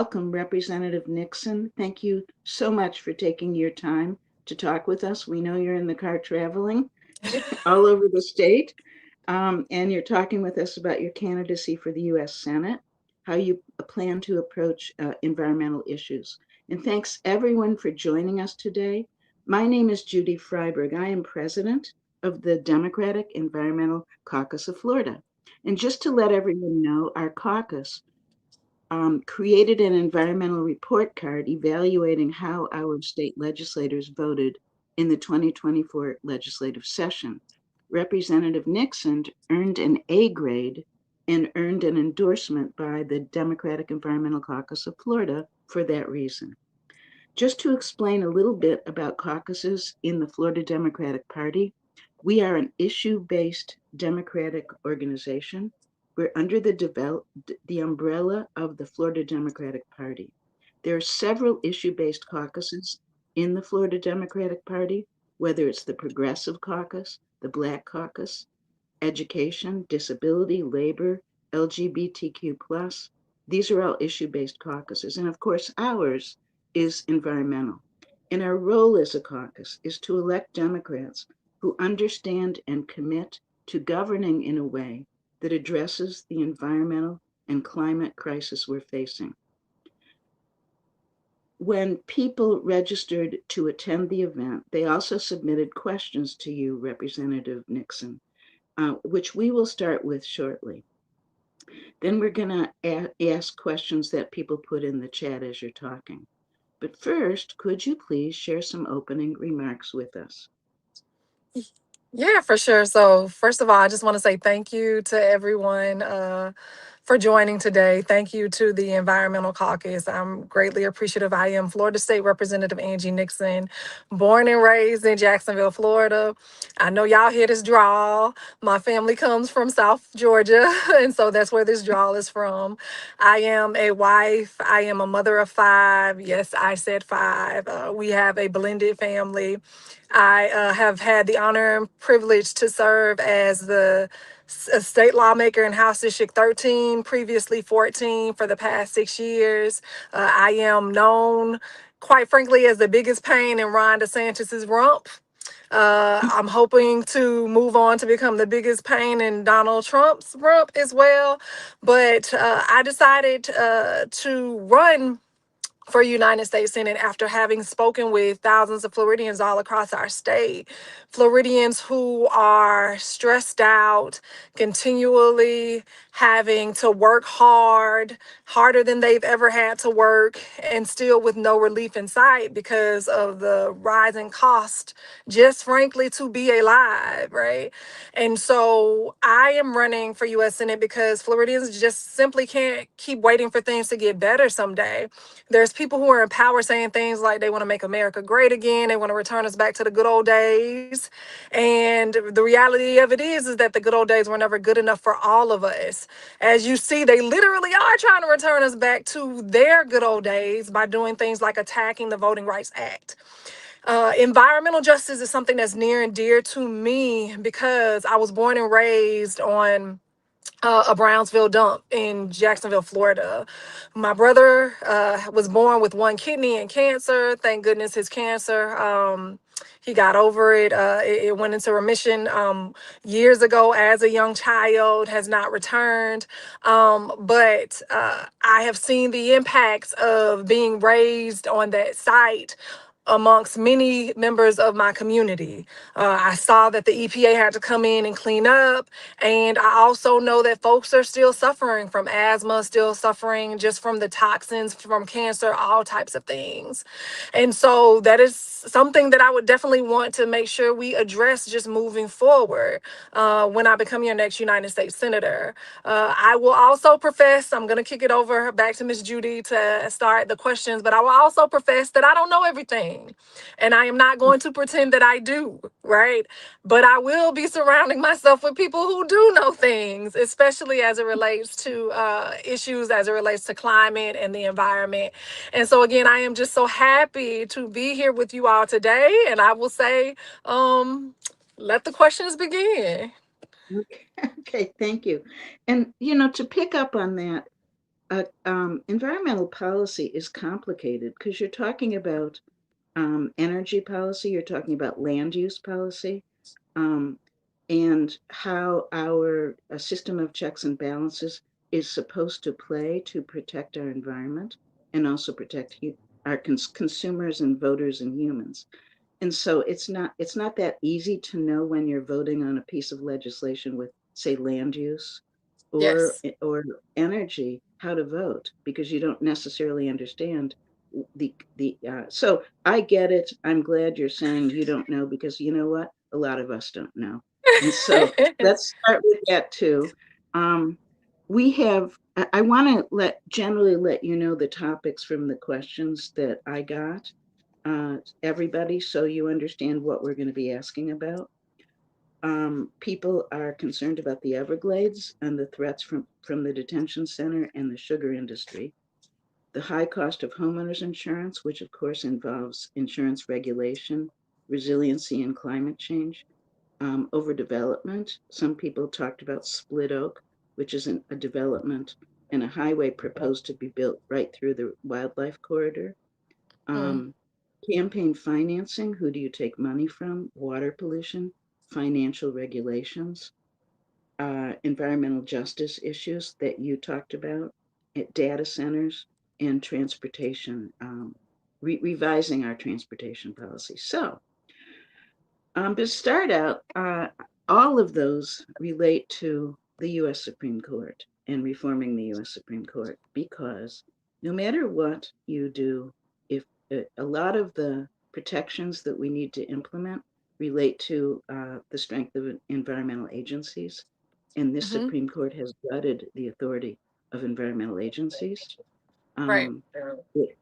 Welcome, Representative Nixon. Thank you so much for taking your time to talk with us. We know you're in the car traveling all over the state, and you're talking with us about your candidacy for the U.S. Senate, how you plan to approach environmental issues. And thanks everyone for joining us today. My name is Judy Freiberg. I am president of the Democratic Environmental Caucus of Florida. And just to let everyone know, our caucus created an environmental report card evaluating how our state legislators voted in the 2024 legislative session. Representative Nixon earned an A grade and earned an endorsement by the Democratic Environmental Caucus of Florida for that reason. Just to explain a little bit about caucuses in the Florida Democratic Party, we are an issue-based Democratic organization. We're under the umbrella of the Florida Democratic Party. There are several issue-based caucuses in the Florida Democratic Party, whether it's the Progressive Caucus, the Black Caucus, education, disability, labor, LGBTQ+. These are all issue-based caucuses. And of course, ours is environmental. And our role as a caucus is to elect Democrats who understand and commit to governing in a way that addresses the environmental and climate crisis we're facing. When people registered to attend the event, they also submitted questions to you, Representative Nixon, which we will start with shortly. Then we're going to ask questions that people put in the chat as you're talking. But first, could you please share some opening remarks with us? Yeah, for sure. So, first of all, I just want to say thank you to everyone for joining today. Thank you to the Environmental Caucus. I'm greatly appreciative. I am Florida State Representative Angie Nixon, born and raised in Jacksonville, Florida. I know y'all hear this drawl. My family comes from South Georgia, and so that's where this drawl is from. I am a wife. I am a mother of five. Yes, I said five. We have a blended family. I have had the honor and privilege to serve as the state lawmaker in House District 13, previously 14, for the past 6 years. I am known, quite frankly, as the biggest pain in Ron DeSantis's rump. I'm hoping to move on to become the biggest pain in Donald Trump's rump as well. But I decided to run for United States Senate after having spoken with thousands of Floridians all across our state. Floridians who are stressed out, continually having to work hard, harder than they've ever had to work, and still with no relief in sight because of the rising cost, just frankly, to be alive, right? And so I am running for U.S. Senate because Floridians just simply can't keep waiting for things to get better someday. There's people who are in power saying things like they want to make America great again. They want to return us back to the good old days. And the reality of it is that the good old days were never good enough for all of us. As you see, they literally are trying to return us back to their good old days by doing things like attacking the Voting Rights Act. Environmental justice is something that's near and dear to me because I was born and raised on a Brownsville dump in Jacksonville, Florida. My brother was born with one kidney and cancer. Thank goodness his cancer. He got over it. It went into remission years ago as a young child, has not returned. But I have seen the impacts of being raised on that site amongst many members of my community. I saw that the EPA had to come in and clean up. And I also know that folks are still suffering from asthma, still suffering just from the toxins, from cancer, all types of things. And so that is something that I would definitely want to make sure we address just moving forward when I become your next United States Senator. I will also profess, I'm going to kick it over back to Miss Judy to start the questions, but I will also profess that I don't know everything. And I am not going to pretend that I do, right? But I will be surrounding myself with people who do know things, especially as it relates to issues, as it relates to climate and the environment. And so, again, I am just so happy to be here with you all today. And I will say, let the questions begin. Okay, okay, thank you. And, to pick up on that, environmental policy is complicated because you're talking about energy policy, you're talking about land use policy, um, and how our system of checks and balances is supposed to play to protect our environment and also protect our consumers and voters and humans. And so it's not that easy to know when you're voting on a piece of legislation with, say, land use or Yes. or energy, how to vote because you don't necessarily understand so I get it. I'm glad you're saying you don't know because you know what? A lot of us don't know. And so let's start with that too. Um, we have I want to generally let you know the topics from the questions that I got, everybody, so you understand what we're going to be asking about. People are concerned about the Everglades and the threats from the detention center and the sugar industry, the high cost of homeowners insurance, which of course involves insurance regulation, resiliency, and climate change, overdevelopment. Some people talked about Split Oak, which is a development and a highway proposed to be built right through the wildlife corridor. Mm, Um, Campaign financing, who do you take money from? Water pollution, financial regulations, environmental justice issues that you talked about, at data centers, and transportation, revising our transportation policy. So, to start out, all of those relate to the US Supreme Court and reforming the US Supreme Court because no matter what you do, if a lot of the protections that we need to implement relate to the strength of environmental agencies, and this hmm. Supreme Court has gutted the authority of environmental agencies. Right. Um,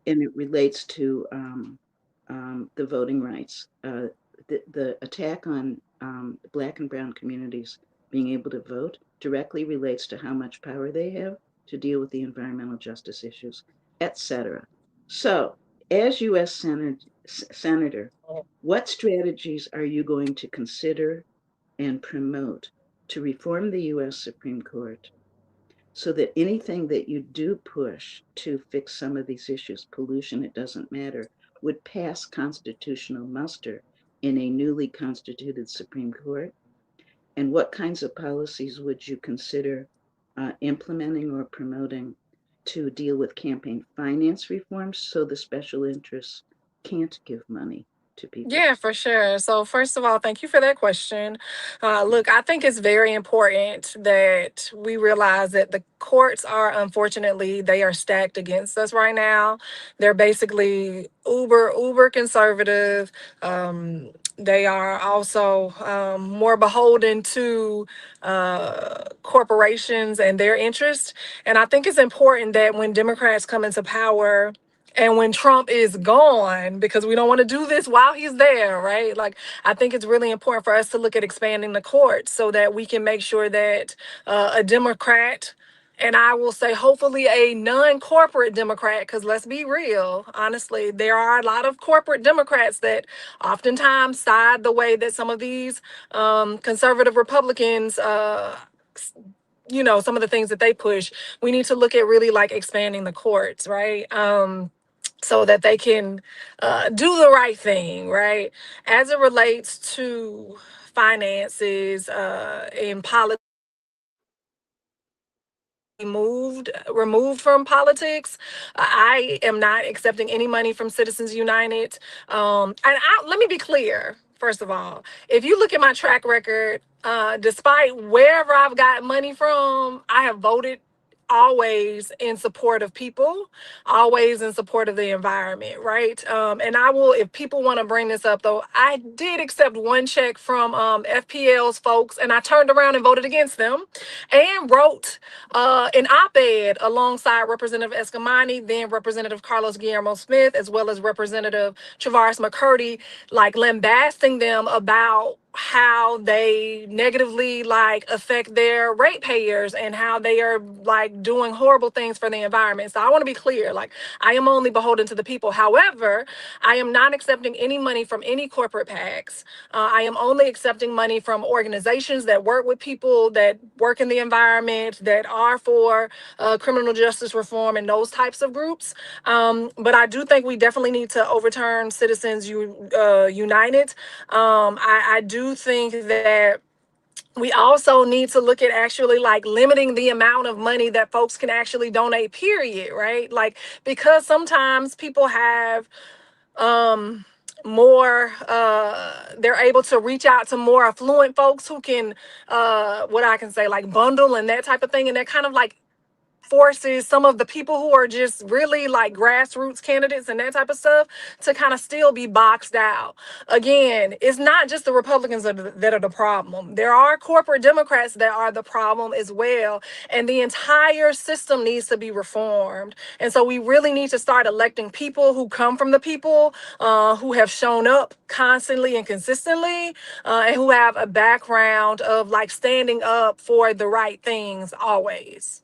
and it relates to the voting rights. The attack on Black and Brown communities being able to vote directly relates to how much power they have to deal with the environmental justice issues, etc. So, as U.S. Senator, what strategies are you going to consider and promote to reform the U.S. Supreme Court so that anything that you do push to fix some of these issues, pollution, it doesn't matter, would pass constitutional muster in a newly constituted Supreme Court? And what kinds of policies would you consider implementing or promoting to deal with campaign finance reforms so the special interests can't give money to people? Yeah, for sure. So, first of all, thank you for that question. Look, I think it's very important that we realize that the courts are, unfortunately, they are stacked against us right now. They're basically uber conservative. They are also more beholden to corporations and their interests. And I think it's important that when Democrats come into power, and when Trump is gone, because we don't want to do this while he's there, right? Like, I think it's really important for us to look at expanding the courts so that we can make sure that a Democrat, and I will say hopefully a non-corporate Democrat, because let's be real, honestly, there are a lot of corporate Democrats that oftentimes side the way that some of these conservative Republicans some of the things that they push. We need to look at really like expanding the courts, right? So that they can do the right thing, right? As it relates to finances in politics, removed from politics. I am not accepting any money from Citizens United. Let me be clear. First of all, if you look at my track record, despite wherever I've got money from, I have voted always in support of people, always in support of the environment, right? And I will, if people want to bring this up though, I did accept one check from FPL's folks, and I turned around and voted against them and wrote an op-ed alongside Representative Escamani, then Representative Carlos Guillermo Smith, as well as Representative Travaris McCurdy, like lambasting them about how they negatively like affect their ratepayers and how they are like doing horrible things for the environment. So I want to be clear, like I am only beholden to the people. However, I am not accepting any money from any corporate PACs. I am only accepting money from organizations that work with people that work in the environment, that are for criminal justice reform and those types of groups. But I do think we definitely need to overturn United. I do think that we also need to look at actually like limiting the amount of money that folks can actually donate, period, right? Like, because sometimes people have more they're able to reach out to more affluent folks who can what I can say, like bundle and that type of thing, and that kind of like forces some of the people who are just really like grassroots candidates and that type of stuff to kind of still be boxed out. Again, it's not just the Republicans that are the problem. There are corporate Democrats that are the problem as well. And the entire system needs to be reformed. And so we really need to start electing people who come from the people, who have shown up constantly and consistently, and who have a background of like standing up for the right things always.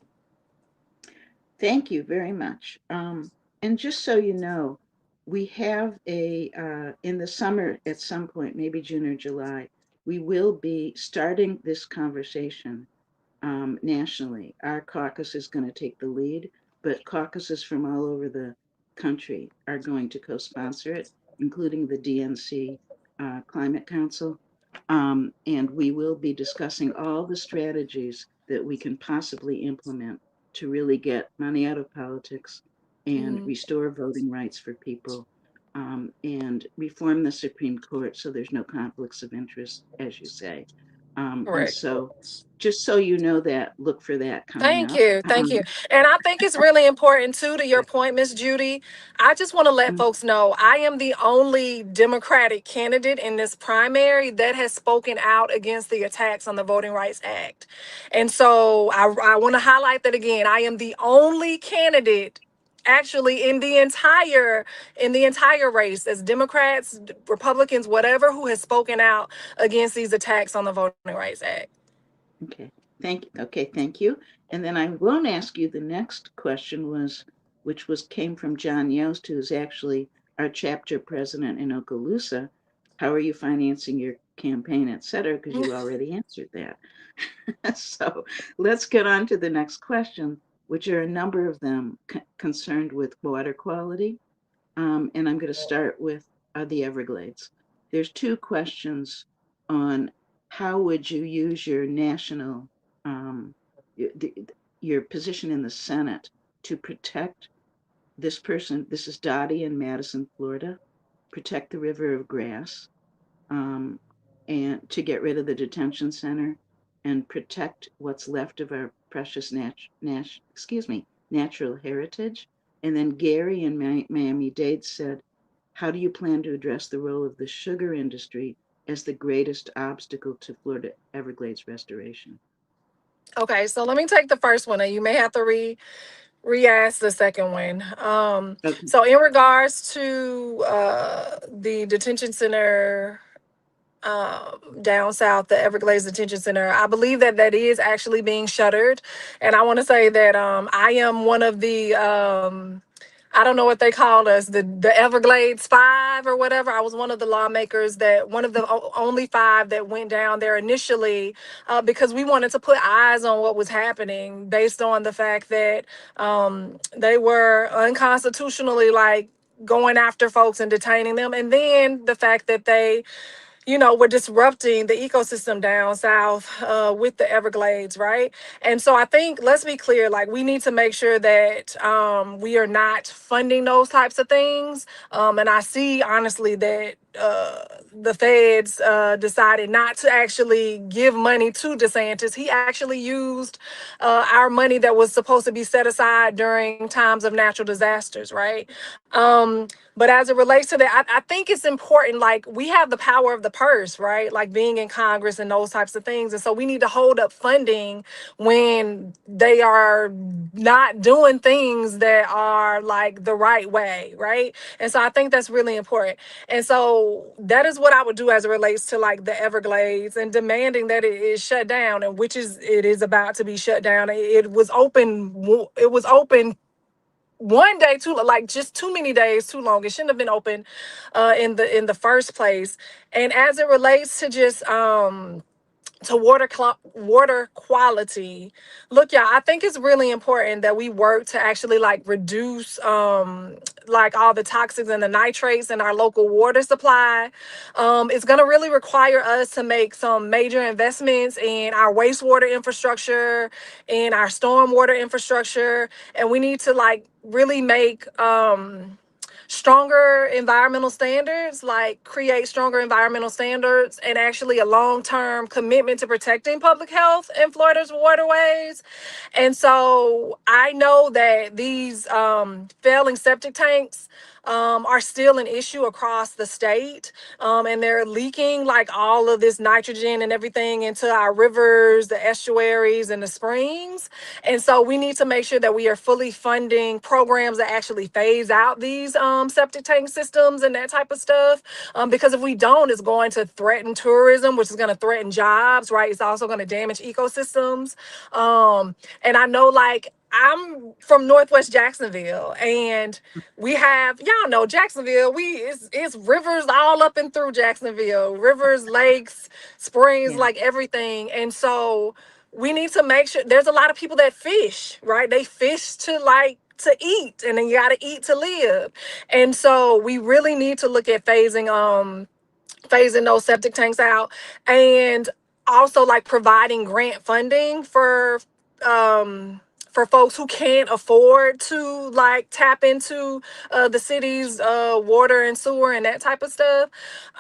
Thank you very much. And just so you know, we have in the summer at some point, maybe June or July, we will be starting this conversation nationally. Our caucus is going to take the lead, but caucuses from all over the country are going to co-sponsor it, including the DNC Climate Council. And we will be discussing all the strategies that we can possibly implement to really get money out of politics and Mhm. restore voting rights for people, and reform the Supreme Court so there's no conflicts of interest, as you say. And Correct. so, just so you know that, look for that coming Thank up. you. Thank you. And I think it's really important too, to your point, Miss Judy. I just want to let Mm, folks know I am the only Democratic candidate in this primary that has spoken out against the attacks on the Voting Rights Act. And so I want to highlight that again. I am the only candidate actually in the entire race, as Democrats, Republicans, whatever, who has spoken out against these attacks on the Voting Rights Act. okay, thank you. And then I won't ask you the next question which was came from John Yost, who's actually our chapter president in Okaloosa. How are you financing your campaign, et cetera? Because you already answered that. So let's get on to the next question, which are a number of them concerned with water quality. And I'm going to start with the Everglades. There's two questions on how would you use your national, um, your position in the Senate to protect this person. This is Dottie in Madison, Florida. Protect the river of grass, um, and to get rid of the detention center and protect what's left of our precious natural heritage. And then Gary in Miami-Dade said, how do you plan to address the role of the sugar industry as the greatest obstacle to Florida Everglades restoration? Okay, so let me take the first one, and you may have to re-ask the second one. Okay. So in regards to the detention center down south, the Everglades Detention Center, I believe that that is actually being shuttered, and I want to say that I am one of the I don't know what they called us, the Everglades Five or whatever. I was one of the lawmakers that one of the only five that went down there initially, because we wanted to put eyes on what was happening based on the fact that they were unconstitutionally like going after folks and detaining them, and then the fact that they, you know, we're disrupting the ecosystem down south with the Everglades, right? And so I think, let's be clear, like we need to make sure that we are not funding those types of things. And I see honestly that the feds decided not to actually give money to DeSantis. He actually used our money that was supposed to be set aside during times of natural disasters, right? But as it relates to that, I think it's important. Like we have the power of the purse, right? Like being in Congress and those types of things. And so we need to hold up funding when they are not doing things that are like the right way, right? And so I think that's really important. And so so that is what I would do as it relates to like the Everglades and demanding that it is shut down, and which is it is about to be shut down. It was open. It was open one day too, like just too many days too long. It shouldn't have been open in the first place. And as it relates to just to water quality, look, y'all, I think it's really important that we work to actually like reduce like all the toxics and the nitrates in our local water supply. It's going to really require us to make some major investments in our wastewater infrastructure, in our stormwater infrastructure, and we need to like really make stronger environmental standards, like create stronger environmental standards and actually a long-term commitment to protecting public health in Florida's waterways. And so I know that these failing septic tanks are still an issue across the state. And they're leaking like all of this nitrogen and everything into our rivers, the estuaries, and the springs. And so we need to make sure that we are fully funding programs that actually phase out these septic tank systems and that type of stuff. Because if we don't, it's going to threaten tourism, which is going to threaten jobs, right? It's also going to damage ecosystems. And I know, like, I'm from Northwest Jacksonville, and we have, y'all know Jacksonville, it's rivers all up and through Jacksonville, rivers, lakes, springs, Yeah. like everything. And so we need to make sure there's a lot of people that fish, right? They fish to like to eat, and then you got to eat to live. And so we really need to look at phasing those septic tanks out, and also like providing grant funding for folks who can't afford to like tap into the city's water and sewer and that type of stuff.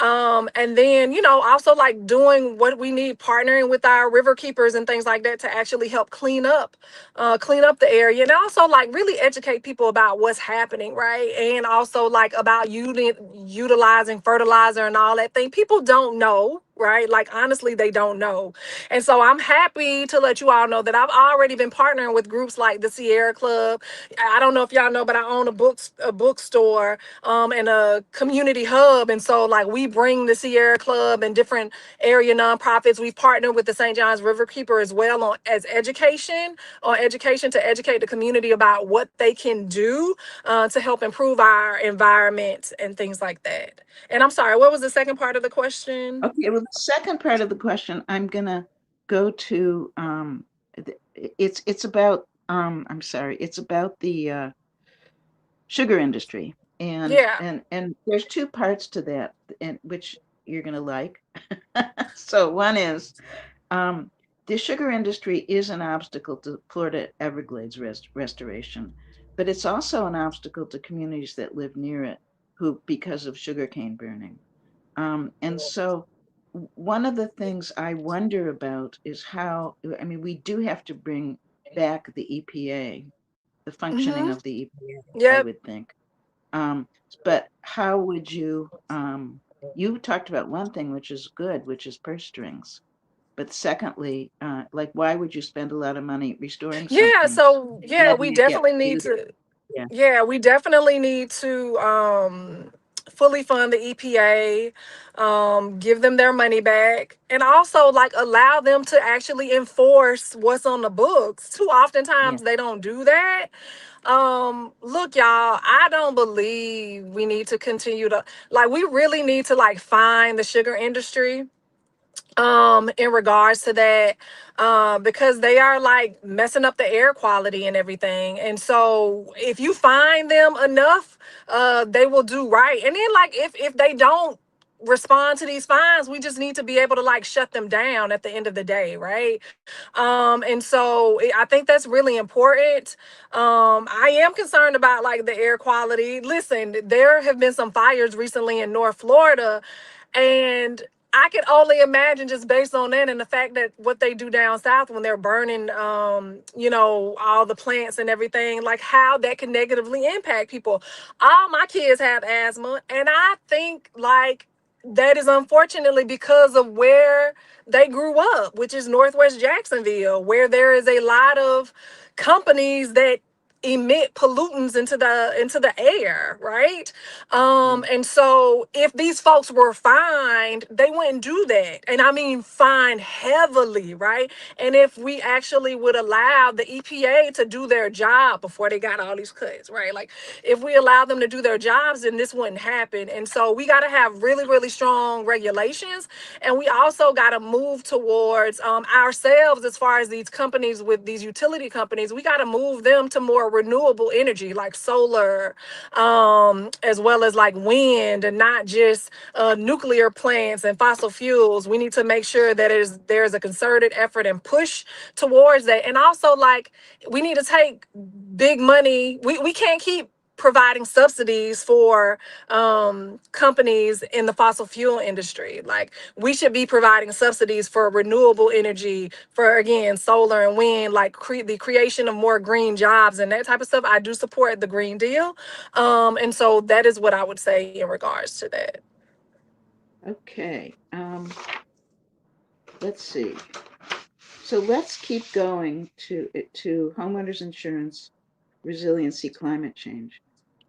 And then, you know, also like doing what we need, partnering with our river keepers and things like that to actually help clean up the area, and also like really educate people about what's happening, right? And also like about utilizing fertilizer and all that thing. People don't know, right? Like honestly, they don't know. And so I'm happy to let you all know that I've already been partnering with groups like the Sierra Club. I don't know if y'all know, but I own a bookstore and a community hub. And so like we bring the Sierra Club and different area nonprofits. We've partnered with the St. John's River Keeper as well on education to educate the community about what they can do to help improve our environment and things like that. And I'm sorry, what was the second part of the question? Okay, well, the second part of the question, I'm gonna go to, it's about, I'm sorry, it's about the sugar industry. Yeah. And there's two parts to that, and which you're gonna like. So one is, um, the sugar industry is an obstacle to Florida Everglades restoration, but it's also an obstacle to communities that live near it who because of sugarcane burning. And so one of the things I wonder about is how, I mean, we do have to bring back the EPA, the functioning Mm-hmm. of the EPA, I Yep. would think. Um, but how would you talked about one thing, which is good, which is purse strings. But secondly, like, why would you spend a lot of money restoring Yeah. something So and yeah, letting we it get definitely need polluted? to. Yeah, Yeah, we definitely need to fully fund the EPA, give them their money back, and also like allow them to actually enforce what's on the books. Too yeah, oftentimes they don't do that. Look, y'all, I don't believe we need to continue to like we really need to like find the sugar industry in regards to that, because they are like messing up the air quality and everything. And so if you find them enough, they will do right. And then like if they don't respond to these fines, we just need to be able to like shut them down at the end of the day, right? And so I think that's really important. I am concerned about like the air quality. Listen, there have been some fires recently in North Florida, and I can only imagine just based on that and the fact that what they do down south when they're burning, you know, all the plants and everything, like how that can negatively impact people. All my kids have asthma, and I think like that is unfortunately because of where they grew up, which is Northwest Jacksonville, where there is a lot of companies that emit pollutants into the air, right? And so if these folks were fined, they wouldn't do that. And I mean fined heavily, right? And if we actually would allow the EPA to do their job before they got all these cuts, right? Like if we allow them to do their jobs, then this wouldn't happen. And so we got to have really, really strong regulations. And we also got to move towards ourselves as far as these companies with these utility companies. We got to move them to more renewable energy like solar, as well as like wind, and not just nuclear plants and fossil fuels. We need to make sure that there's a concerted effort and push towards that. And also, like, we need to take big money. We can't keep providing subsidies for companies in the fossil fuel industry. Like, we should be providing subsidies for renewable energy, for again solar and wind, like the creation of more green jobs and that type of stuff. I do support the Green Deal, and so that is what I would say in regards to that. Okay. Let's see. So let's keep going to homeowners insurance, resiliency, climate change.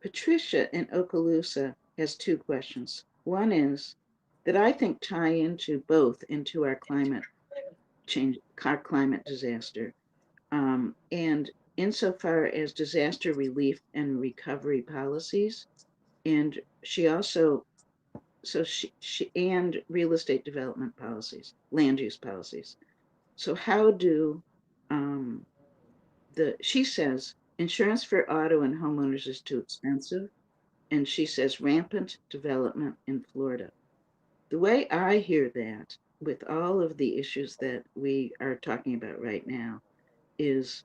Patricia in Okaloosa has two questions. One is that I think tie into our climate change, our climate disaster, and insofar as disaster relief and recovery policies, and she also she and real estate development policies, land use policies. So how do um, she says insurance for auto and homeowners is too expensive, and she says rampant development in Florida. The way I hear that, with all of the issues that we are talking about right now, is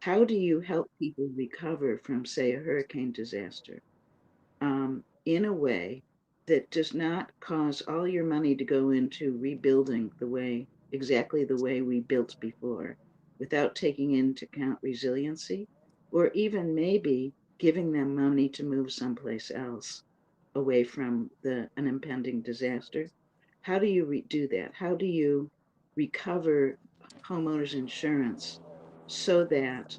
how do you help people recover from, say, a hurricane disaster, in a way that does not cause all your money to go into rebuilding exactly the way we built before, without taking into account resiliency, or even maybe giving them money to move someplace else away from an impending disaster? How do you do that? How do you recover homeowners insurance so that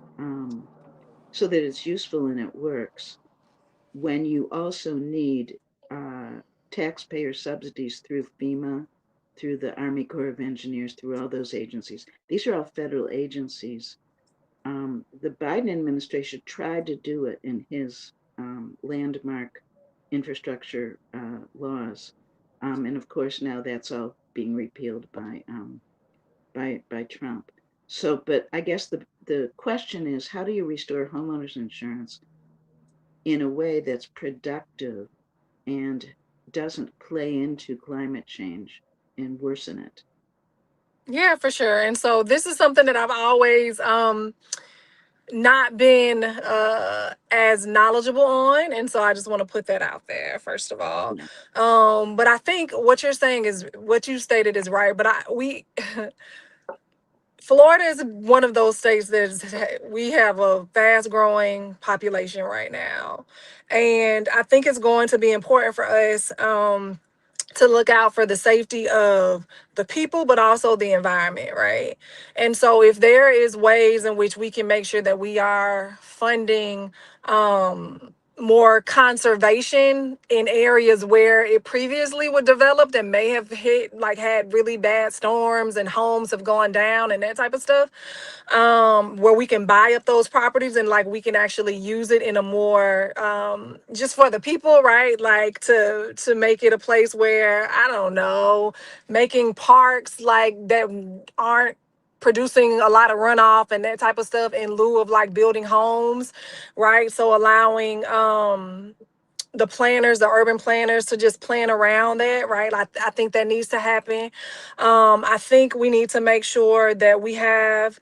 it's useful and it works, when you also need uh, taxpayer subsidies through FEMA, through the Army Corps of Engineers, through all those agencies? These are all federal agencies. The Biden administration tried to do it in his landmark infrastructure laws, and of course now that's all being repealed by Trump. So, but I guess the question is, how do you restore homeowners insurance in a way that's productive and doesn't play into climate change and worsen it? Yeah, for sure. And so this is something that I've always not been as knowledgeable on, and so I just want to put that out there first of all. Yeah. But I think what you're saying is what you stated is right. But we Florida is one of those states that we have a fast growing population right now, and I think it's going to be important for us to look out for the safety of the people, but also the environment, right? And so if there is ways in which we can make sure that we are funding more conservation in areas where it previously was developed and may have had really bad storms and homes have gone down and that type of stuff, where we can buy up those properties and like we can actually use it in a more just for the people, right? Like to make it a place where, I don't know, making parks like that aren't producing a lot of runoff and that type of stuff in lieu of like building homes, right? So allowing the urban planners to just plan around that, right? I think that needs to happen. I think we need to make sure that we have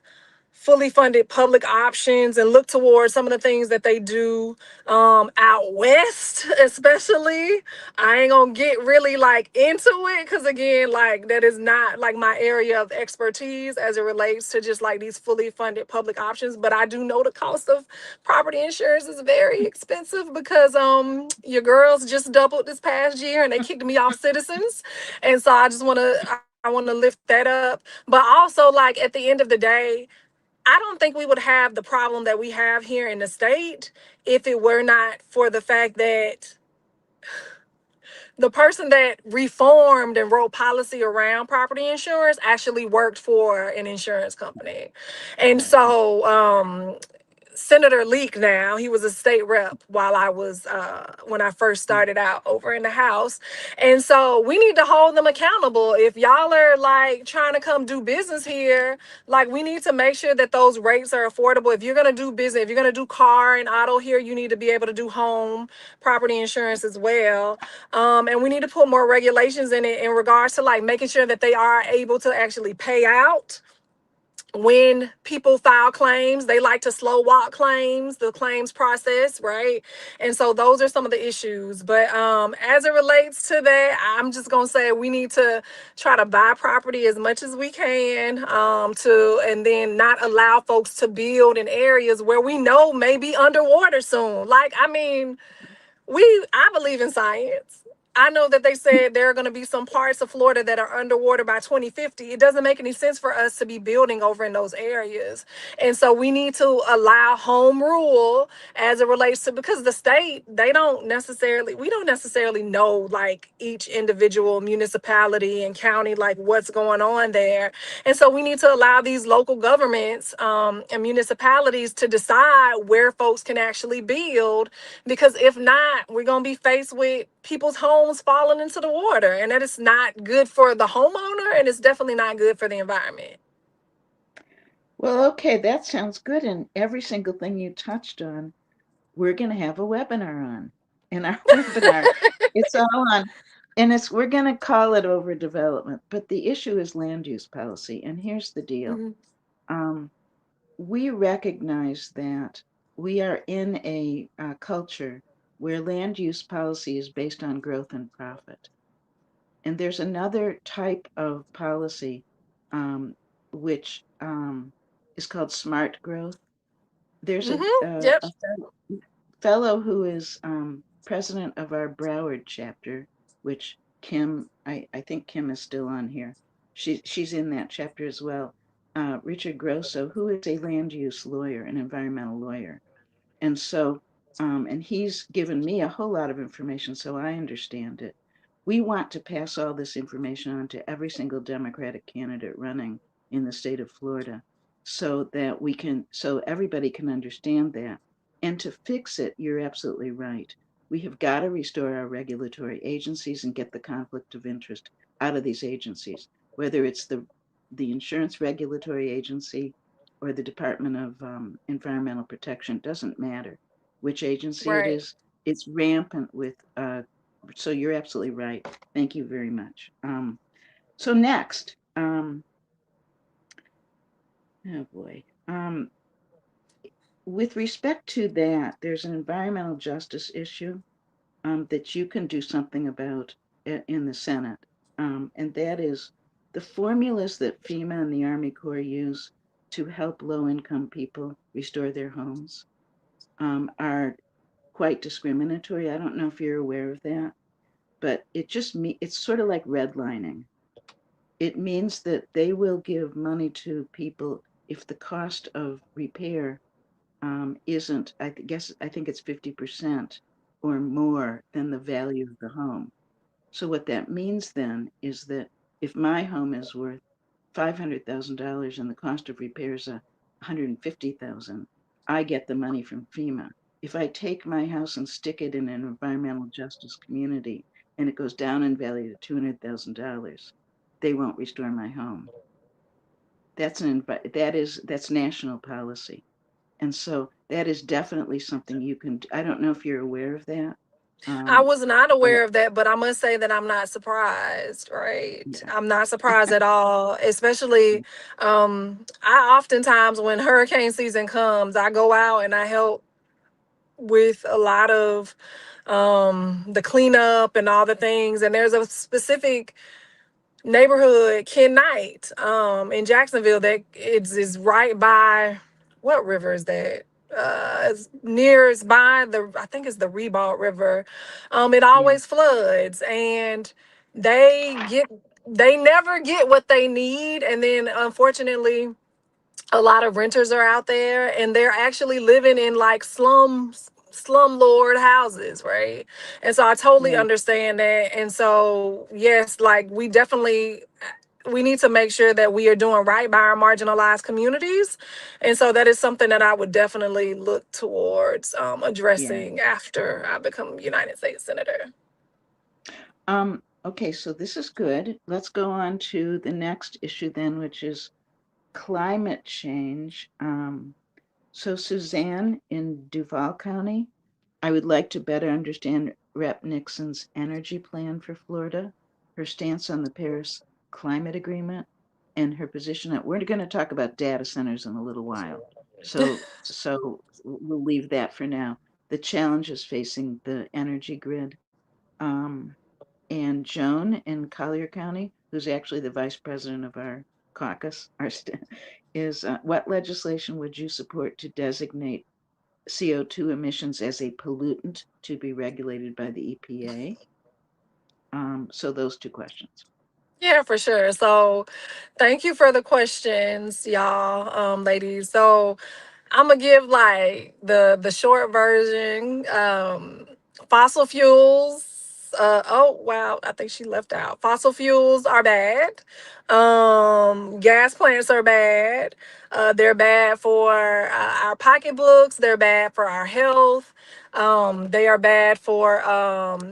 fully funded public options and look towards some of the things that they do out west, especially. I ain't gonna get really like into it because again, like that is not like my area of expertise as it relates to just like these fully funded public options. But I do know the cost of property insurance is very expensive because your girls just doubled this past year and they kicked me off Citizens, and so I want to lift that up. But also, like, at the end of the day, I don't think we would have the problem that we have here in the state if it were not for the fact that the person that reformed and wrote policy around property insurance actually worked for an insurance company. And so Senator Leek now. He was a state rep while I was when I first started out over in the House. And so we need to hold them accountable. If y'all are like trying to come do business here, like we need to make sure that those rates are affordable. If you're gonna do business, if you're gonna do car and auto here, you need to be able to do home property insurance as well. And we need to put more regulations in it in regards to like making sure that they are able to actually pay out when people file claims. They like to slow walk claims, the claims process, right? And so those are some of the issues. But as it relates to that, I'm just gonna say we need to try to buy property as much as we can, to and then not allow folks to build in areas where we know may be underwater soon. Like, I mean, I believe in science. I know that they said there are going to be some parts of Florida that are underwater by 2050. It doesn't make any sense for us to be building over in those areas. And so we need to allow home rule as it relates to, because the state, we don't necessarily know like each individual municipality and county, like what's going on there. And so we need to allow these local governments and municipalities to decide where folks can actually build, because if not, we're going to be faced with people's homes falling into the water. And that is not good for the homeowner. And it's definitely not good for the environment. Well, okay, that sounds good. And every single thing you touched on, we're going to have a webinar on. In our webinar, it's all on, and we're going to call it overdevelopment. But the issue is land use policy. And here's the deal. Mm-hmm. Um, we recognize that we are in a culture where land use policy is based on growth and profit. And there's another type of policy, um, which is called smart growth. There's Mm-hmm. Yep. a fellow who is president of our Broward chapter, which I think Kim is still on here. She's in that chapter as well. Richard Grosso, who is a land use lawyer, an environmental lawyer. And so, and he's given me a whole lot of information so I understand it. We want to pass all this information on to every single Democratic candidate running in the state of Florida so that so everybody can understand that. And to fix it, you're absolutely right. We have got to restore our regulatory agencies and get the conflict of interest out of these agencies, whether it's the insurance regulatory agency or the Department of Environmental Protection, doesn't matter which agency it Right. is. It's rampant with, so you're absolutely right. Thank you very much. So next, oh boy. With respect to that, there's an environmental justice issue that you can do something about in the Senate. And that is the formulas that FEMA and the Army Corps use to help low income people restore their homes are quite discriminatory. I don't know if you're aware of that, but it's sort of like redlining. It means that they will give money to people if the cost of repair isn't, I think it's 50% or more than the value of the home. So what that means then is that if my home is worth $500,000 and the cost of repairs are 150,000, I get the money from FEMA. If I take my house and stick it in an environmental justice community and it goes down in value to $200,000, they won't restore my home. That's national policy. And so that is definitely something you can do. I don't know if you're aware of that. I Um, was not but aware of that, but I must say that I'm not surprised, right? yeah, I'm not surprised at all, especially I oftentimes when hurricane season comes, I go out and I help with a lot of the cleanup and all the things. And there's a specific neighborhood, Ken Knight, in Jacksonville that is right by, what river is that? It's near by I think it's the Rebault River. It yeah. always floods, and they get they never get what they need, and then unfortunately a lot of renters are out there, and they're actually living in like slumlord houses, right? And so I totally Yeah. understand that. And so yes, like we need to make sure that we are doing right by our marginalized communities. And so that is something that I would definitely look towards Yeah. addressing after I become United States Senator. Okay, so this is good. Let's go on to the next issue then, which is climate change. So Suzanne in Duval County, I would like to better understand Rep. Nixon's energy plan for Florida, her stance on the Paris Climate Agreement, and her position that we're going to talk about data centers in a little while. So we'll leave that for now. The challenges facing the energy grid. Um, and Joan in Collier County, who's actually the vice president of our caucus, is what legislation would you support to designate CO2 emissions as a pollutant to be regulated by the EPA? So those two questions. Yeah, for sure. So thank you for the questions, y'all, ladies. So I'm gonna give like the short version. Fossil fuels. Oh wow, I think she left out. Fossil fuels are bad. Gas plants are bad. They're bad for our pocketbooks. They're bad for our health. They are bad for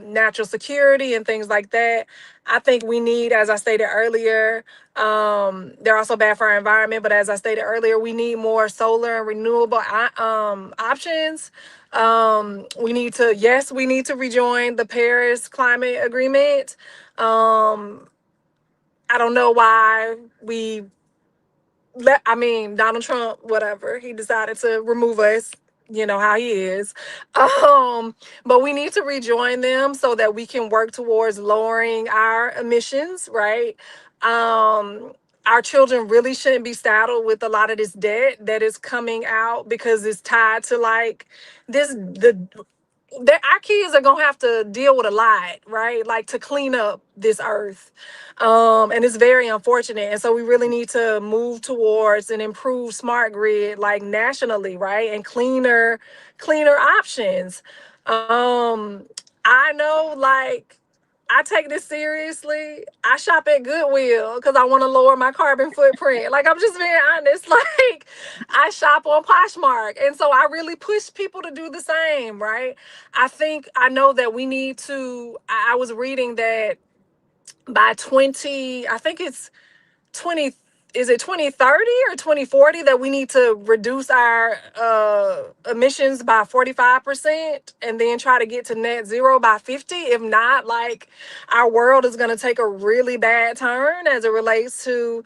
natural security and things like that. I think we need, as I stated earlier, they're also bad for our environment. But as I stated earlier, we need more solar and renewable options. We need to, yes, we need to rejoin the Paris Climate Agreement. Um, I don't know why Donald Trump, whatever, he decided to remove us, you know how he is. But we need to rejoin them so that we can work towards lowering our emissions, right? Um, our children really shouldn't be saddled with a lot of this debt that is coming out because it's tied to like the that our kids are gonna have to deal with a lot, right? Like to clean up this earth. And it's very unfortunate. And so we really need to move towards an improved smart grid, like nationally, right? And cleaner options. I know like I take this seriously. I shop at Goodwill because I want to lower my carbon footprint. Like I'm just being honest. Like I shop on Poshmark. And so I really push people to do the same, right? I know that we need to, I was reading that by 20, I think it's 20, is it 2030 or 2040 that we need to reduce our emissions by 45% and then try to get to net zero by 50. If not, like our world is going to take a really bad turn as it relates to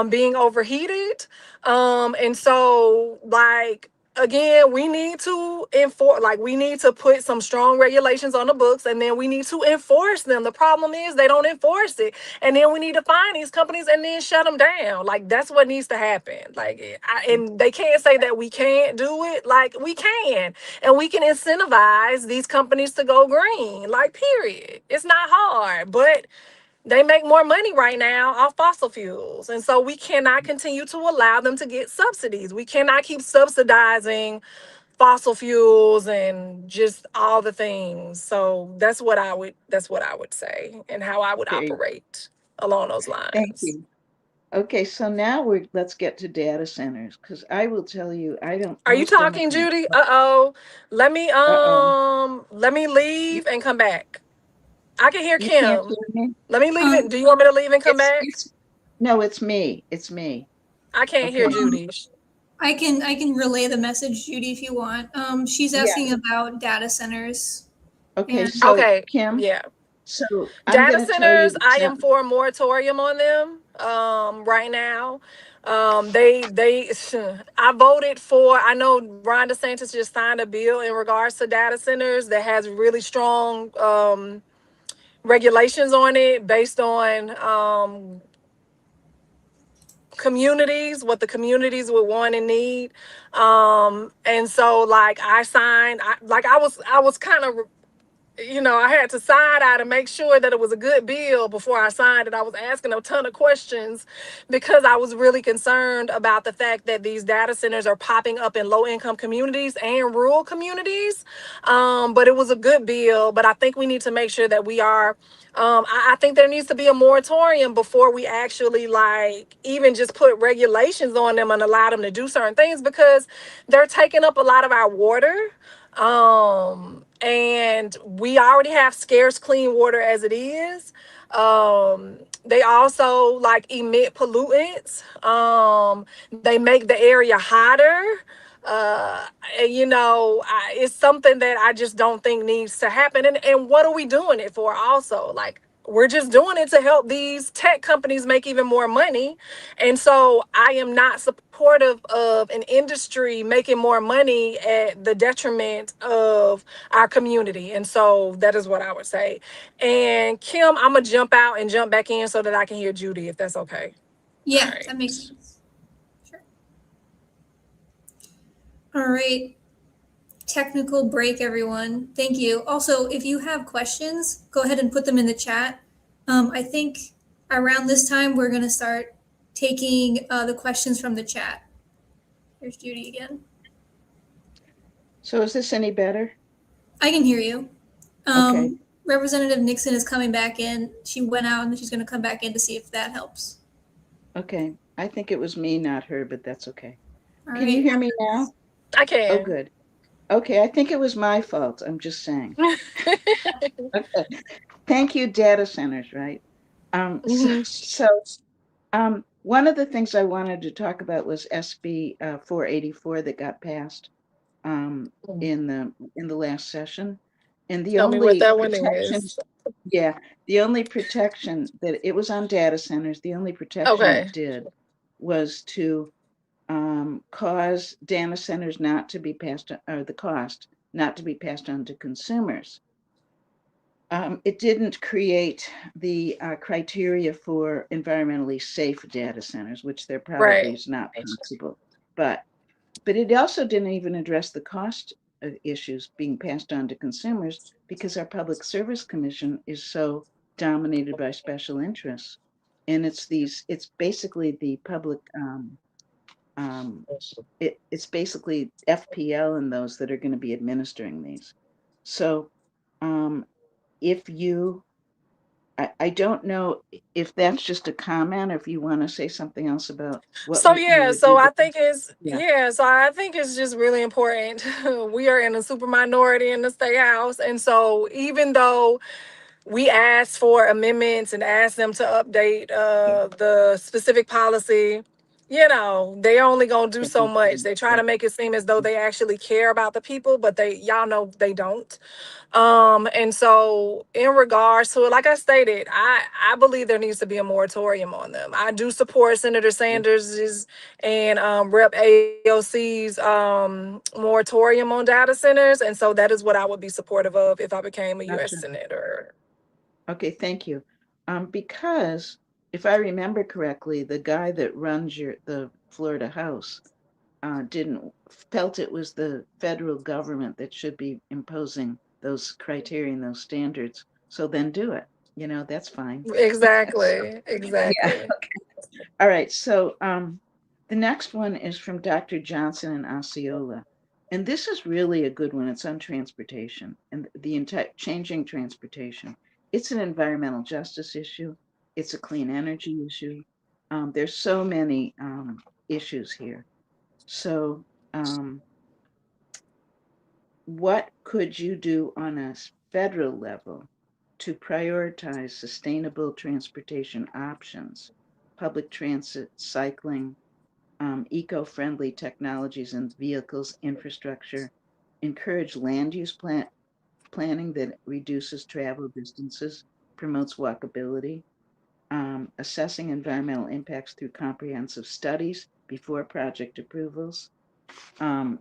being overheated. And so like again, we need to enforce, like we need to put some strong regulations on the books and then we need to enforce them. The problem is they don't enforce it. And then we need to find these companies and then shut them down. Like that's what needs to happen. And they can't say that we can't do it. Like we can, and we can incentivize these companies to go green. Like period. It's not hard, but they make more money right now off fossil fuels. And so we cannot continue to allow them to get subsidies. We cannot keep subsidizing fossil fuels and just all the things. So that's what I would say and how I would Very operate along those thank lines. you. Okay, so now let's get to data centers because I will tell you, I don't, Are you most talking, Democrats, Judy? Uh-oh. Let me uh-oh, let me you, leave and come back. I can hear you can't Kim. hear me? Let me leave it. Um, Do you want me to leave and come back? It's, no, it's me. It's me. I can't hear Okay. Judy. I can relay the message, Judy, if you want. She's Yeah. asking about data centers, Okay, and so Okay. Kim, Yeah. so I'm Data going to tell you centers, the I am for a moratorium on them right now. They I voted for, I know Ron DeSantis just signed a bill in regards to data centers that has really strong regulations on it based on communities, what the communities would want and need. And so like I signed, I was kind of I had to side eye to make sure that it was a good bill before I signed it. I was asking a ton of questions because I was really concerned about the fact that these data centers are popping up in low income communities and rural communities. But it was a good bill. But I think we need to make sure that we are. I think there needs to be a moratorium before we actually like even just put regulations on them and allow them to do certain things because they're taking up a lot of our water. And we already have scarce clean water as it is. They also like emit pollutants. They make the area hotter. And, it's something that I just don't think needs to happen. And what are we doing it for also? Like, we're just doing it to help these tech companies make even more money. And so I am not supportive of an industry making more money at the detriment of our community. And so that is what I would say. And Kim, I'm going to jump out and jump back in so that I can hear Judy, if that's okay. All Yeah, right. that makes sense. Sure. All right. Technical break, everyone. Thank you. Also, if you have questions, go ahead and put them in the chat. I think around this time, we're going to start taking the questions from the chat. Here's Judy again. So is this any better? I can hear you. Okay. Representative Nixon is coming back in. She went out and she's going to come back in to see if that helps. Okay. I think it was me, not her, but that's okay. All Can you right. hear me now? I can. Oh, good. Okay. I think it was my fault. I'm just saying. Okay. Thank you, data centers, right? One of the things I wanted to talk about was SB 484 that got passed in the last session, and the Tell me what only that one protection, is. yeah, the only protection that it was on data centers, the only protection Okay. it did was to cause data centers not to be passed, or the cost not to be passed on to consumers. It didn't create the criteria for environmentally safe data centers, which there probably Right. is not possible. But it also didn't even address the cost issues being passed on to consumers because our Public Service Commission is so dominated by special interests. And it's basically the public, it's basically FPL and those that are going to be administering these. So if you I don't know if that's just a comment or if you want to say something else about what So you yeah, would do. so I think it's just really important. We are in a super minority in the state house. And so even though we asked for amendments and asked them to update the specific policy, they only gonna do so much. They try to make it seem as though they actually care about the people, but y'all know they don't. And so in regards to it, like I stated, I believe there needs to be a moratorium on them. I do support Senator Sanders's and Rep AOC's moratorium on data centers. And so that is what I would be supportive of if I became a U.S. Senator. Okay, thank you. Because if I remember correctly, the guy that runs the Florida House didn't felt it was the federal government that should be imposing those criteria and those standards. So then do it. That's fine. Exactly. Yeah. All right. So the next one is from Dr. Johnson and Osceola. And this is really a good one. It's on transportation and the entire changing transportation. It's an environmental justice issue. It's a clean energy issue. There's so many issues here. So what could you do on a federal level to prioritize sustainable transportation options, public transit, cycling, eco-friendly technologies and vehicles, infrastructure, encourage land use planning that reduces travel distances, promotes walkability, assessing environmental impacts through comprehensive studies before project approvals. Um,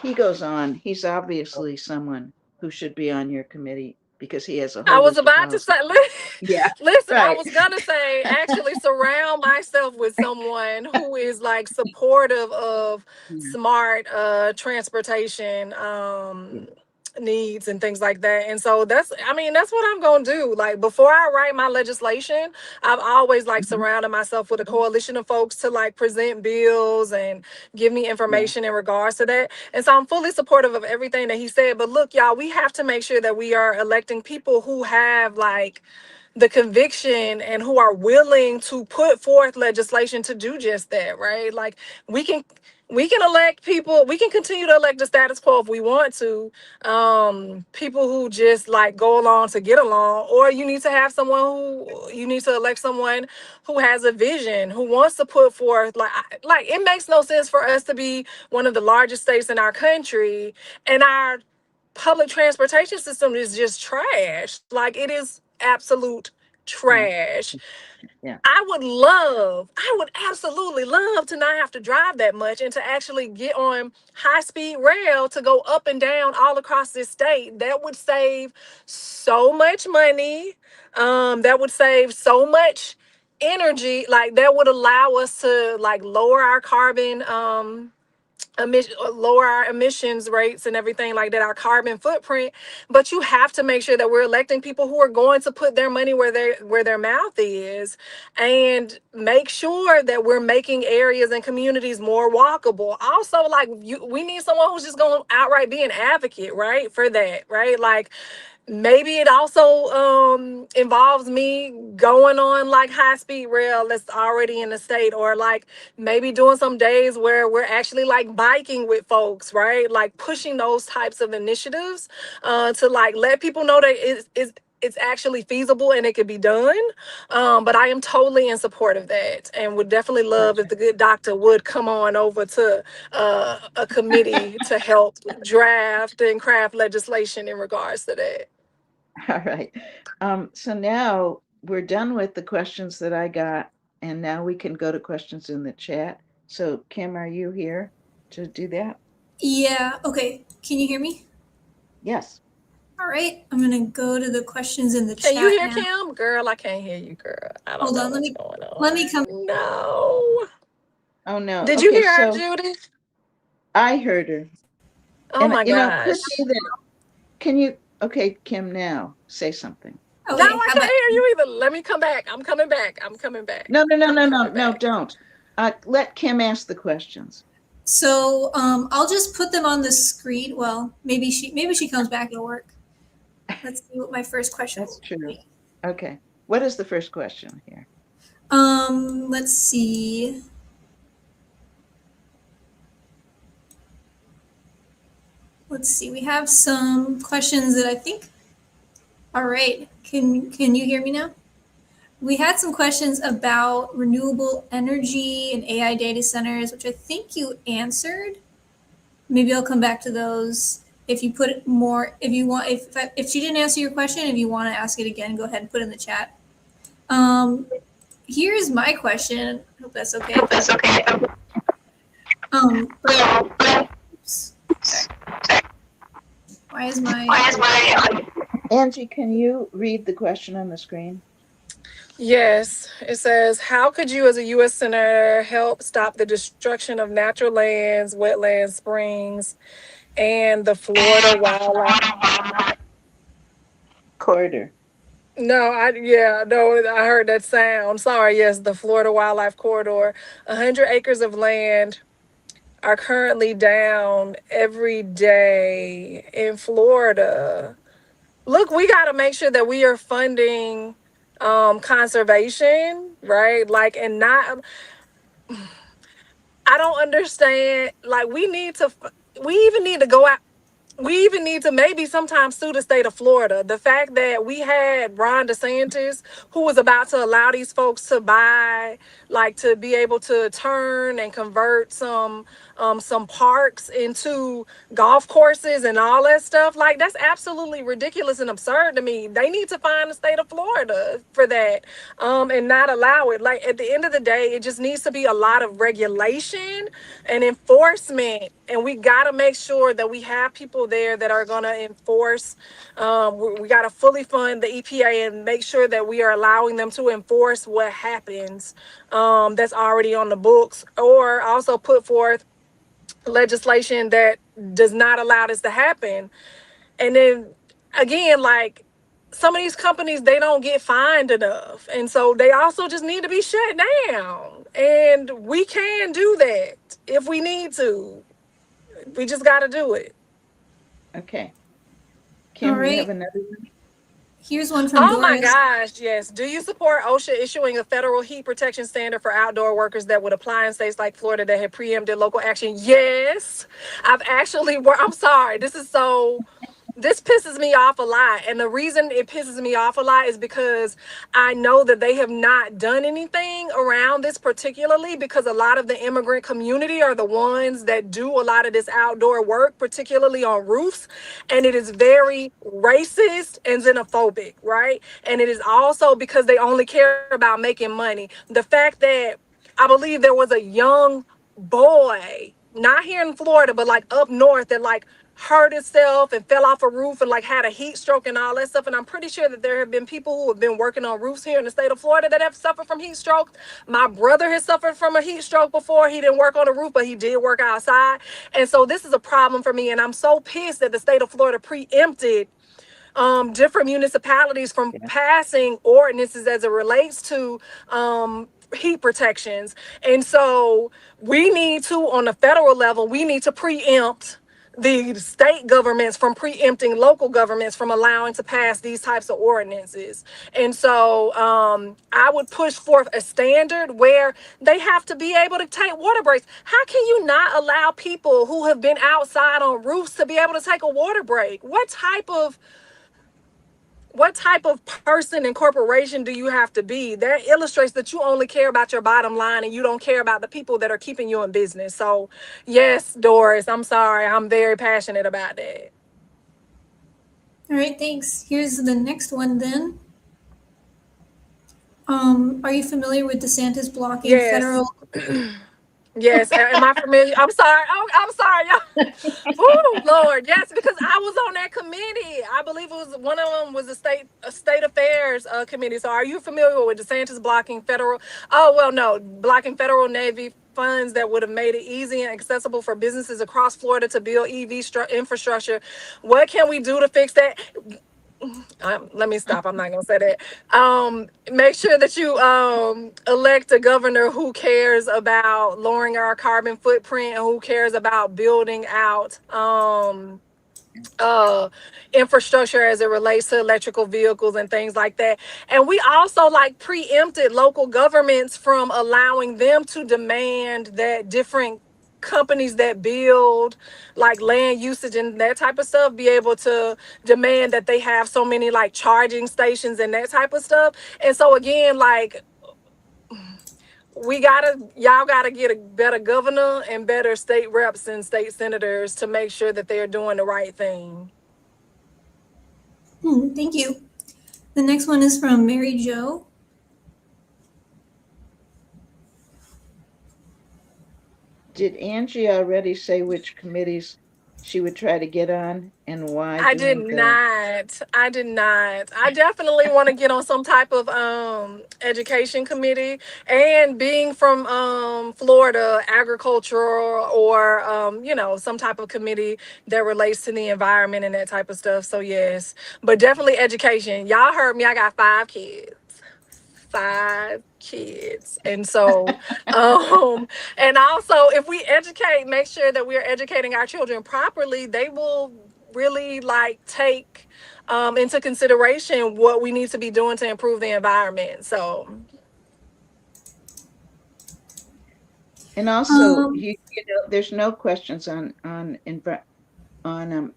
he goes on. He's obviously someone who should be on your committee because he has a I whole was list of about to policies. say, Yeah, listen, I right. was gonna say, actually surround myself with someone who is like supportive of Yeah, smart transportation. yeah. needs and things like that. And so that's what I'm gonna do. Like, before I write my legislation, I've always like Mhm. surrounded myself with a coalition of folks to like present bills and give me Yeah. information in regards to that. And so I'm fully supportive of everything that he said. But look, y'all, we have to make sure that we are electing people who have like the conviction and who are willing to put forth legislation to do just that, right? Like, we can we can elect people, we can continue to elect the status quo if we want to, people who just like go along to get along, or you need to elect someone who has a vision, who wants to put forth like it makes no sense for us to be one of the largest states in our country and our public transportation system is just trash. Like, it is absolute Yeah. trash. Yeah. I would absolutely love to not have to drive that much and to actually get on high speed rail to go up and down all across this state. That would save so much money. That would save so much energy. Like, that would allow us to like lower our carbon lower our emissions rates and everything like that, our carbon footprint. But you have to make sure that we're electing people who are going to put their money where their mouth is, and make sure that we're making areas and communities more walkable. Also, like, we need someone who's just going to outright be an advocate, right, for that, right? Like, maybe it also involves me going on like high speed rail that's already in the state, or like maybe doing some days where we're actually like biking with folks, right? Like, pushing those types of initiatives to like let people know that it's actually feasible and it could be done. But I am totally in support of that, and would definitely love if Gotcha. the good doctor would come on over to a committee to help draft and craft legislation in regards to that. All right. So now we're done with the questions that I got, and now we can go to questions in the chat. So, Kim, are you here to do that? Yeah, okay. Can you hear me? Yes. All right, I'm gonna go to the questions in the Can you chat hear now. Kim? Girl, I can't hear you, girl. I don't Hold know on, what's going let on. me come. No. Oh, no. Did you Okay. hear her, So Judy? I heard her. Oh And, my it could gosh. be that, okay, Kim, now say something. No, Okay, I how can't about hear you either. Let me come back. I'm coming back. I'm coming back. No, no, no, I'm no, no, coming no, back. don't. Let Kim ask the questions. so? I'll just put them on the screen. Well, maybe she comes back. It'll work. Let's see what my first question That's will true. be. Okay. What is the first question here? Let's see. Let's see. We have some questions that I think. All right. Can you hear me now? We had some questions about renewable energy and AI data centers, which I think you answered. Maybe I'll come back to those. If you put more, if you want, if she didn't answer your question, if you want to ask it again, go ahead and put it in the chat. Here's my question. I hope that's okay. That's okay. Oops. Why is my Angie, can you read the question on the screen? Yes, it says, how could you as a U.S. Senator help stop the destruction of natural lands, wetlands, springs, and the Florida wildlife? Corridor. No, I heard that sound. Sorry, yes, the Florida Wildlife Corridor. 100 acres of land are currently down every day in Florida. Look, we got to make sure that we are funding conservation, right? Like, and not, I don't understand. Like, we even need to go out. We even need to maybe sometimes sue the state of Florida. The fact that we had Ron DeSantis, who was about to allow these folks to buy, like, to be able to turn and convert some parks into golf courses and all that stuff. Like, that's absolutely ridiculous and absurd to me. They need to find the state of Florida for that, and not allow it. Like, at the end of the day, it just needs to be a lot of regulation and enforcement, and we got to make sure that we have people there that are going to enforce. We got to fully fund the EPA and make sure that we are allowing them to enforce what happens, that's already on the books, or also put forth legislation that does not allow this to happen. And then again, like some of these companies, they don't get fined enough. And so they also just need to be shut down. And we can do that if we need to. We just got to do it. Okay. All Kim, you have right. another one? Here's one from Oh my Doris. gosh, yes. Do you support OSHA issuing a federal heat protection standard for outdoor workers that would apply in states like Florida that had preempted local action? Yes. I've actually, I'm sorry, this pisses me off a lot. And the reason it pisses me off a lot is because I know that they have not done anything around this, particularly because a lot of the immigrant community are the ones that do a lot of this outdoor work, particularly on roofs. And it is very racist and xenophobic, right? And it is also because they only care about making money. The fact that I believe there was a young boy, not here in Florida, but like up north, that like hurt himself and fell off a roof and like had a heat stroke and all that stuff. And I'm pretty sure that there have been people who have been working on roofs here in the state of Florida that have suffered from heat strokes. My brother has suffered from a heat stroke before. He didn't work on the roof, but he did work outside. And so this is a problem for me. And I'm so pissed that the state of Florida preempted different municipalities from Yeah. passing ordinances as it relates to heat protections. And so we need to, on the federal level, we need to preempt the state governments from preempting local governments from allowing to pass these types of ordinances. And so I would push forth a standard where they have to be able to take water breaks. How can you not allow people who have been outside on roofs to be able to take a water break? What type of person and corporation do you have to be? That illustrates that you only care about your bottom line and you don't care about the people that are keeping you in business. So yes, Doris, I'm sorry. I'm very passionate about that. All right, thanks. Here's the next one then. Are you familiar with DeSantis blocking Yes. federal? Yes. Am I familiar? I'm sorry. Oh, I'm sorry, y'all. Oh, Lord. Yes, because I was on that committee. I believe it was one of them was a state affairs committee. So are you familiar with DeSantis blocking federal? Oh, well, no, blocking federal Navy funds that would have made it easy and accessible for businesses across Florida to build EV infrastructure. What can we do to fix that? Let me stop. I'm not gonna say that. Make sure that you elect a governor who cares about lowering our carbon footprint and who cares about building out uh infrastructure as it relates to electrical vehicles and things like that. And we also like preempted local governments from allowing them to demand that different companies that build like land usage and that type of stuff be able to demand that they have so many like charging stations and that type of stuff. And so again, like y'all gotta get a better governor and better state reps and state senators to make sure that they're doing the right thing. Thank you. The next one is from Mary Jo. Did Angie already say which committees she would try to get on and why I did during not. I did not. I definitely want to get on some type of education committee. And being from Florida, agricultural or some type of committee that relates to the environment and that type of stuff. So yes, but definitely education. Y'all heard me. I got 5 kids. 5 kids. And so and also if we educate, make sure that we're educating our children properly, they will really like take into consideration what we need to be doing to improve the environment. So And also, Um, there's no questions on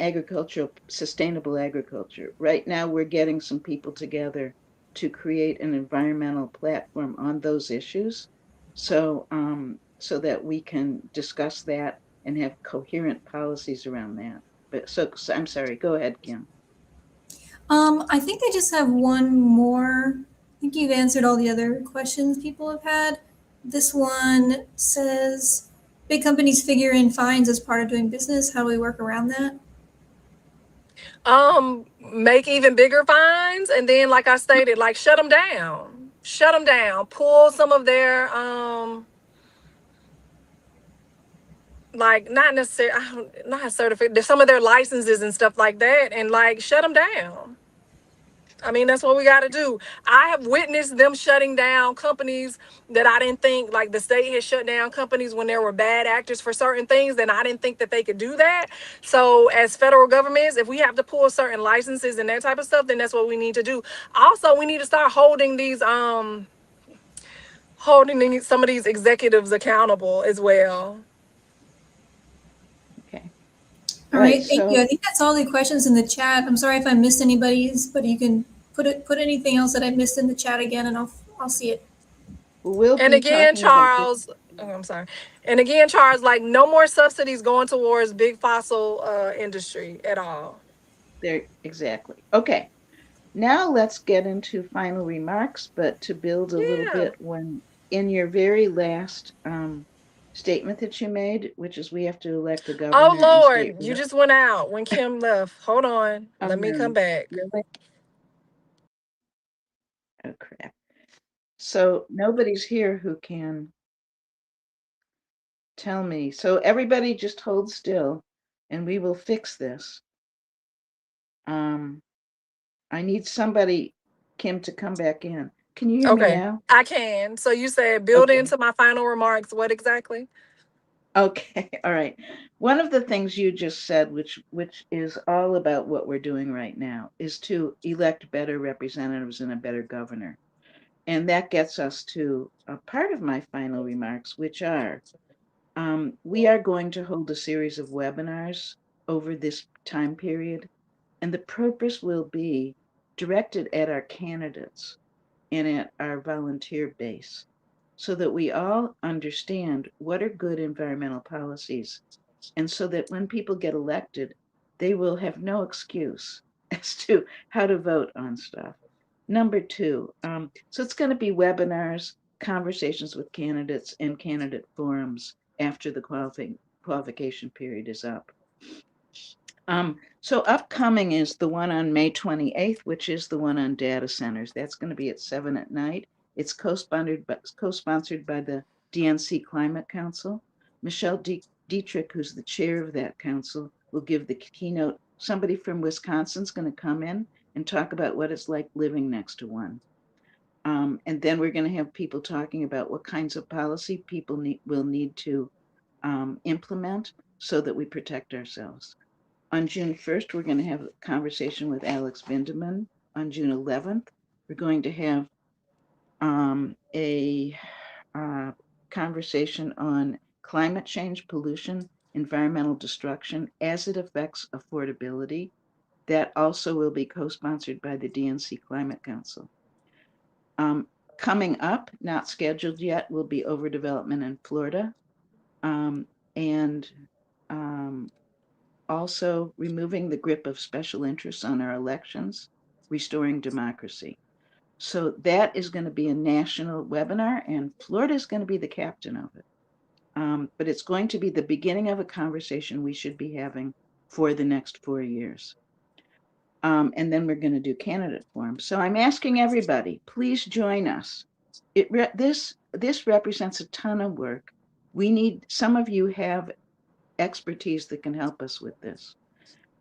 agricultural, sustainable agriculture. Right now, we're getting some people together to create an environmental platform on those issues, so that we can discuss that and have coherent policies around that. But so I'm sorry. Go ahead, Kim. I think I just have one more. I think you've answered all the other questions people have had. This one says, big companies figure in fines as part of doing business. How do we work around that? make even bigger fines, and then like I stated, like shut them down, pull some of their like not necessarily not certificate, some of their licenses and stuff like that, and like shut them down. I mean, that's what we got to do. I have witnessed them shutting down companies that I didn't think, like the state has shut down companies when there were bad actors for certain things, and I didn't think that they could do that. So, as federal governments, if we have to pull certain licenses and that type of stuff, then that's what we need to do. Also, we need to start holding some of these executives accountable as well. Okay. All right, thank you. I think that's all the questions in the chat. I'm sorry if I missed anybody's, but you can put anything else that I missed in the chat again, and I'll see it. We'll And be again, talking about Charles, I'm sorry. And again, Charles, like no more subsidies going towards big fossil industry at all. there exactly. Okay. Now let's get into final remarks, but to build a little Yeah. bit when in your very last statement that you made, which is we have to elect a Oh governor and state Lord, you rep. just went out when Kim left. Hold on. Let me come back. Really? Oh crap. So nobody's here who can tell me. So everybody just hold still and we will fix this. I need somebody, Kim, to come back in. Can you hear me Okay. now? I can. So you said build Okay. into my final remarks. What exactly? Okay. All right. One of the things you just said, which is all about what we're doing right now, is to elect better representatives and a better governor. And that gets us to a part of my final remarks, which are we are going to hold a series of webinars over this time period, and the purpose will be directed at our candidates and at our volunteer base so that we all understand what are good environmental policies and so that when people get elected, they will have no excuse as to how to vote on stuff. Number two, so it's going to be webinars, conversations with candidates, and candidate forums after the qualification period is up. So upcoming is the one on May 28th, which is the one on data centers. That's going to be at 7 at night. It's co-sponsored by the DNC Climate Council. Michelle Dietrich, who's the chair of that council, will give the keynote. Somebody from Wisconsin is going to come in and talk about what it's like living next to one. And then we're going to have people talking about what kinds of policy people will need to implement so that we protect ourselves. On June 1st, we're going to have a conversation with Alex Vindeman. On June 11th, we're going to have a conversation on climate change, pollution, environmental destruction as it affects affordability. That also will be co-sponsored by the DNC Climate Council. Coming up, not scheduled yet, will be overdevelopment in Florida. And also removing the grip of special interests on our elections, restoring democracy. So that is going to be a national webinar, and Florida is going to be the captain of it. But it's going to be the beginning of a conversation we should be having for the next 4 years. And then we're going to do candidate forums. So I'm asking everybody, please join us. This represents a ton of work. We need, some of you have expertise that can help us with this.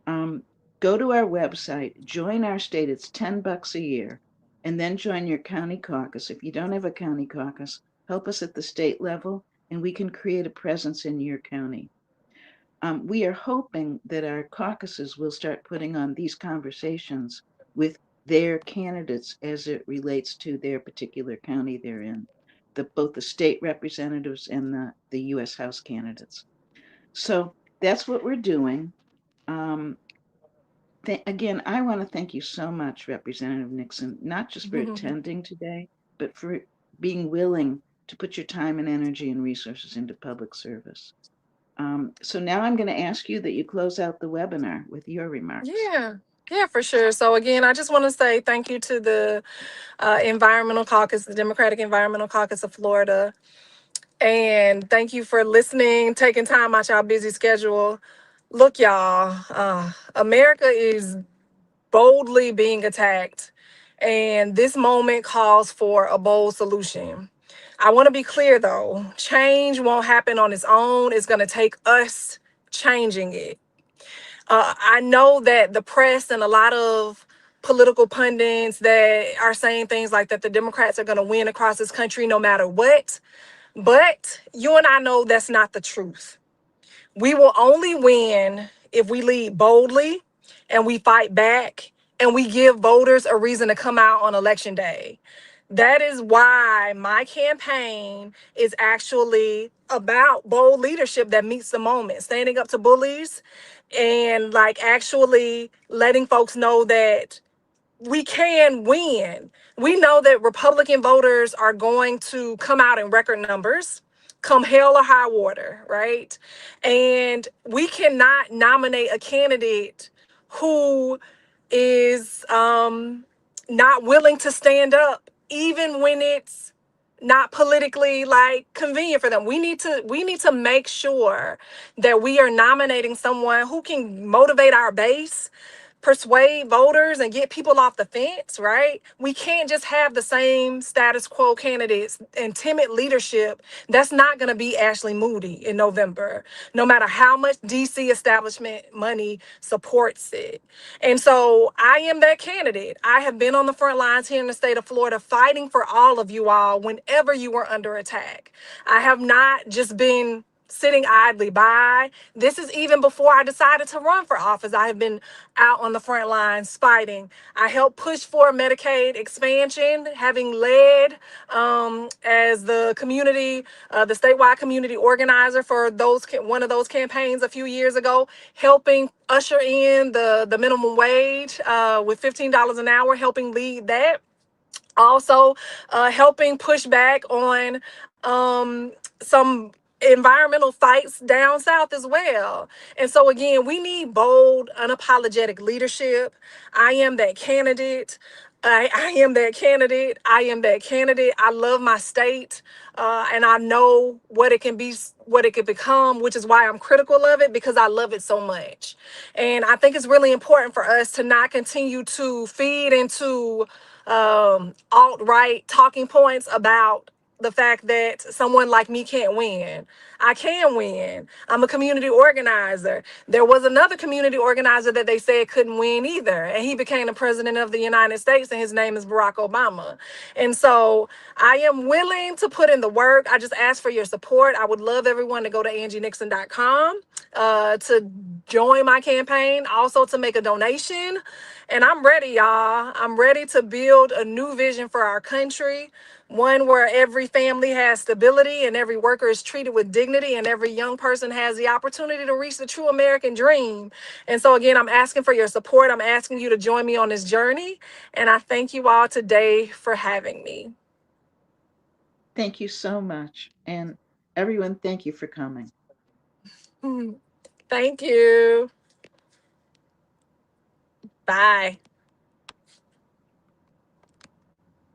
Go to our website, join our state. It's $10 a year, and then join your county caucus. If you don't have a county caucus, help us at the state level, and we can create a presence in your county. We are hoping that our caucuses will start putting on these conversations with their candidates as it relates to their particular county they're in, both the state representatives and the U.S. House candidates. So that's what we're doing. Again, I want to thank you so much, Representative Nixon, not just for attending today, but for being willing to put your time and energy and resources into public service. So now I'm going to ask you that you close out the webinar with your remarks. Yeah, for sure. So again, I just want to say thank you to the Environmental Caucus, the Democratic Environmental Caucus of Florida. And thank you for listening, taking time out your busy schedule. Look, y'all, America is boldly being attacked. And this moment calls for a bold solution. I want to be clear though, change won't happen on its own. It's going to take us changing it. I know that the press and a lot of political pundits that are saying things like that the Democrats are going to win across this country no matter what. But you and I know that's not the truth. We will only win if we lead boldly and we fight back and we give voters a reason to come out on election day. That is why my campaign is actually about bold leadership that meets the moment, standing up to bullies and like actually letting folks know that we can win. We know that Republican voters are going to come out in record numbers, come hell or high water, right? And we cannot nominate a candidate who is not willing to stand up, even when it's not politically like convenient for them. We need to make sure that we are nominating someone who can motivate our base, persuade voters and get people off the fence, right? We can't just have the same status quo candidates and timid leadership. That's not going to be Ashley Moody in November, no matter how much DC establishment money supports it. And so I am that candidate. I have been on the front lines here in the state of Florida fighting for all of you all whenever you were under attack. I have not just been sitting idly by. This is even before I decided to run for office. I have been out on the front lines fighting. I helped push for Medicaid expansion, having led as the community, the statewide community organizer for one of those campaigns a few years ago, helping usher in the minimum wage with $15 an hour, helping lead that. Also, helping push back on some environmental fights down south as well. And so again, we need bold, unapologetic leadership. I am that candidate. I am that candidate. I am that candidate. I love my state, and I know what it can be, what it could become, which is why I'm critical of it, because I love it so much. And I think it's really important for us to not continue to feed into alt-right talking points about the fact that someone like me can't win. I can win. I'm a community organizer. There was another community organizer that they said couldn't win either, and he became the president of the United States, and his name is Barack Obama. And so I am willing to put in the work. I just ask for your support. I would love everyone to go to angienixon.com to join my campaign, also to make a donation. And I'm ready, y'all. I'm ready to build a new vision for our country, one where every family has stability and every worker is treated with dignity and every young person has the opportunity to reach the true American dream. And so again, I'm asking for your support. I'm asking you to join me on this journey. And I thank you all today for having me. Thank you so much. And everyone, thank you for coming. Thank you. Bye.